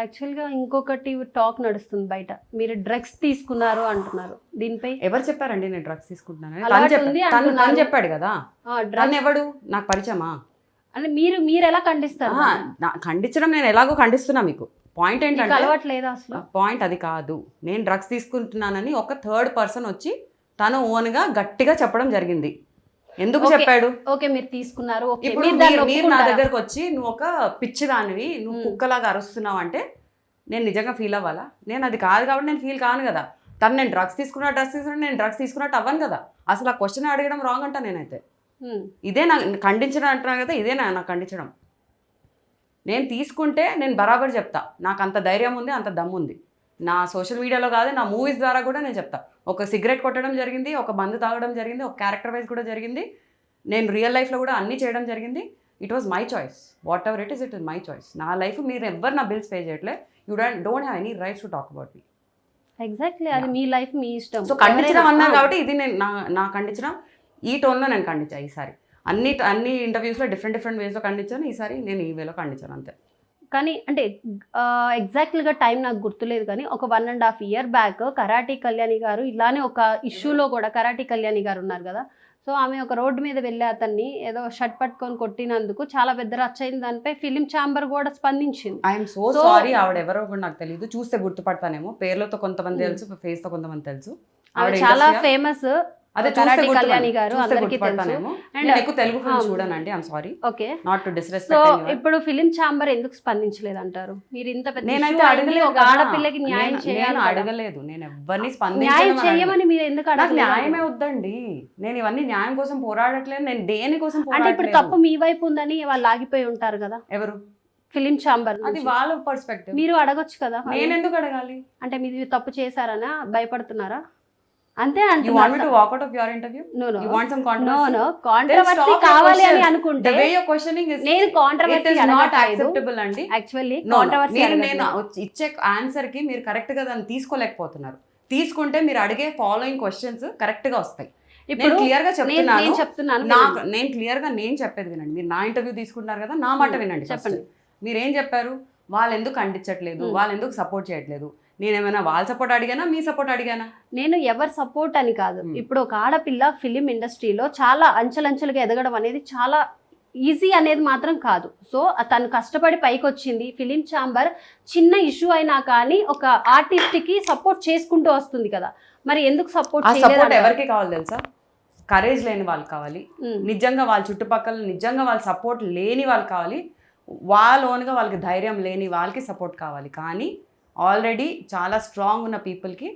యాక్చువల్గా ఇంకొకటి టాక్ నడుస్తుంది బయట, మీరు డ్రగ్స్ తీసుకున్నారు అంటున్నారు. దీనిపై ఎవరు చెప్పారండి నేను డ్రగ్స్ తీసుకుంటున్నాను? అలవాటు ఉంది అంటున్నారు. తను చెప్పాడు కదా. డ్రగ్స్ ఎవడు నాకు పరిచయమా? అంటే మీరు ఎలా ఖండిస్తారు? ఖండించడం నేను ఎలాగో ఖండిస్తున్నా. మీకు పాయింట్ ఏంటంటే అలవాటు లేదా అసలు? పాయింట్ అది కాదు. నేను డ్రగ్స్ తీసుకుంటున్నానని ఒక థర్డ్ పర్సన్ వచ్చి తను ఓన్గా గట్టిగా చెప్పడం జరిగింది. ఎందుకు చెప్పాడు? ఓకే మీరు తీసుకున్నారు, ఇప్పుడు మీరు నా దగ్గరకు వచ్చి నువ్వు ఒక పిచ్చిదానివి, నువ్వు కుక్కలాగా అరుస్తున్నావు అంటే నేను నిజంగా ఫీల్ అవ్వాలా? నేను అది కాదు కాబట్టి నేను ఫీల్ కాను కదా. తను నేను డ్రగ్స్ తీసుకున్నట్టు అవ్వను కదా. అసలు ఆ క్వశ్చన్ అడగడం రాంగ్ అంట. నేనైతే ఇదే నా ఖండించడం అంటున్నాను కదా, ఇదే నాకు ఖండించడం. నేను తీసుకుంటే నేను బరాబర్ చెప్తా. నాకు అంత ధైర్యం ఉంది, అంత దమ్ము ఉంది. నా సోషల్ మీడియాలో కాదు, నా మూవీస్ ద్వారా కూడా నేను చెప్తా. ఒక సిగరెట్ కొట్టడం జరిగింది, ఒక మందు తాగడం జరిగింది, ఒక క్యారెక్టర్ వైజ్ కూడా జరిగింది. నేను రియల్ లైఫ్లో కూడా అన్నీ చేయడం జరిగింది. It was my choice. What ever it is my choice. నా లైఫ్ మీరు ఎవ్వరు నా బిల్స్ పే చేయట్లే. You don't have any rights to talk about me. Exactly, అది మీ లైఫ్ మీ ఇష్టం. సో ఖండించడం అన్నారు కాబట్టి ఇది నేను నా ఖండించడం ఈ టోన్లో నేను ఖండించాను. ఈసారి అన్ని ఇంటర్వ్యూస్లో డిఫరెంట్ వేస్లో ఖండించాను. ఈసారి నేను ఈ వేలో ఖండించాను అంతే. కానీ అంటే ఎగ్జాక్ట్గా టైం నాకు గుర్తులేదు, కానీ ఒక 1.5 year బ్యాక్ కరాటీ కళ్యాణి గారు ఇలానే ఒక ఇష్యూలో కూడా, కరాటీ కళ్యాణి గారు ఉన్నారు కదా, సో ఆమె ఒక రోడ్డు మీద వెళ్ళే అతన్ని ఏదో షర్ట్ పట్టుకొని కొట్టినందుకు చాలా పెద్ద రచ్చ అయింది. దానిపై ఫిలిం ఛాంబర్ కూడా స్పందించింది. I'm so sorry. ఆవిడ ఎవరో కూడా నాకు తెలియదు. చూస్తే గుర్తుపడతానేమో. పేర్లతో కొంతమంది తెలుసు, ఫేస్తో కొంతమంది తెలుసు. ఆవిడ చాలా ఫేమస్. అదే కరాటీ కళ్యాణి గారు అందరికీ తెలుసు. అండ్ ఎక్కువ తెలుగు ఫిల్మ్ చూడనండి. I'm sorry. Okay, not to disrespect anyone. So ఇప్పుడు ఫిలిం ఛాంబర్ ఎందుకు స్పందించలేదు అంటారు? మీరు ఇంత పెద్ద నేనైతే అడగలేదు. ఒక ఆడపిల్లకి న్యాయం చేయాలి. నేను అడగలేదు. నేను ఎవరిని న్యాయం చేయమని మీరు ఎందుకు అడగలేదు? న్యాయమే వద్దండి. నేను ఇవన్నీ న్యాయం కోసం పోరాడట్లేదు. నేను దేనికోసం అంటే ఇప్పుడు తప్పు మీ వైపు ఉందని వాళ్ళు ఆగిపోయి ఉంటారు కదా. ఎవరు? Film chamber. అది వాళ్ళ పర్స్పెక్టివ్. మీరు అడగొచ్చు కదా. నేను ఎందుకు అడగాలి? అంటే మీరు తప్పు చేశారనా భయపడుతున్నారా? అంతే You want me to walk out of your interview? No. You want some controversy? No. Controversy కావాలి అని అనుకుంటే the way you're questioning is నేను controversy not acceptable అండి. Actually controversy నేను ఇచ్చే ఆన్సర్ కి మీరు కరెక్ట్ గా దాన్ని తీసుకోలేకపోతున్నారు. తీసుకుంటే మీరు అడిగే ఫాలోయింగ్ క్వశ్చన్స్ కరెక్ట్ గా వస్తాయి. ఇప్పుడు క్లియర్ గా చెప్తున్నాను. నేను క్లియర్ గా నేను చెప్పేది వినండి. మీరు నా ఇంటర్వ్యూ తీసుకుంటున్నారు కదా, నా మాట వినండి. చెప్పండి. మీరేం చెప్పారు? వాళ్ళు ఎందుకు ఖండించట్లేదు, వాళ్ళు ఎందుకు సపోర్ట్ చేయట్లేదు? నేనేమైనా వాళ్ళ సపోర్ట్ అడిగానా, మీ సపోర్ట్ అడిగానా? నేను ఎవరి సపోర్ట్ అని కాదు. ఇప్పుడు ఒక ఆడపిల్ల ఫిలిం ఇండస్ట్రీలో చాలా అంచెలంచెలుగా ఎదగడం అనేది చాలా ఈజీ అనేది మాత్రం కాదు. సో తను కష్టపడి పైకి వచ్చింది. ఫిలిం ఛాంబర్ చిన్న ఇష్యూ అయినా కానీ ఒక ఆర్టిస్ట్కి సపోర్ట్ చేసుకుంటూ వస్తుంది కదా, మరి ఎందుకు సపోర్ట్ సపోర్ట్ ఎవరికి కావాలి తెలుసా? కరేజ్ లేని వాళ్ళు కావాలి. నిజంగా వాళ్ళ చుట్టుపక్కల నిజంగా వాళ్ళ సపోర్ట్ లేని వాళ్ళు కావాలి. వాళ్ళ ఓన్గా వాళ్ళకి ధైర్యం లేని వాళ్ళకి సపోర్ట్ కావాలి. కానీ ఆల్రెడీ చాలా స్ట్రాంగ్ ఉన్న పీపుల్కి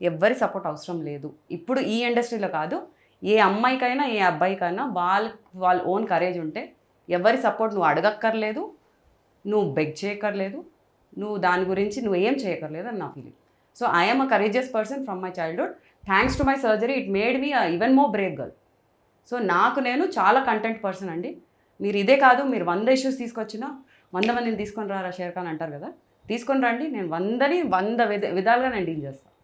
ఎవ్వరి సపోర్ట్ అవసరం లేదు. ఇప్పుడు ఈ ఇండస్ట్రీలో కాదు, ఏ అమ్మాయికైనా ఏ అబ్బాయికైనా వాళ్ళ ఓన్ కరేజ్ ఉంటే ఎవరి సపోర్ట్ నువ్వు అడగక్కర్లేదు, నువ్వు బెగ్ చేయక్కర్లేదు, నువ్వు దాని గురించి నువ్వు ఏం చేయక్కర్లేదు అని నా feeling. So I'm a courageous person from my childhood. Thanks to my surgery it made me even more Brave girl. So నేను చాలా కంటెంట్ పర్సన్ అండి. మీరు ఇదే కాదు, మీరు 100 ఇష్యూస్ తీసుకొచ్చినా 100 మందిని తీసుకొని రారా షేర్ ఖాన్ అంటారు కదా, తీసుకొని రండి. నేను 100 విధాలుగా నేను డీల్ చేస్తాను.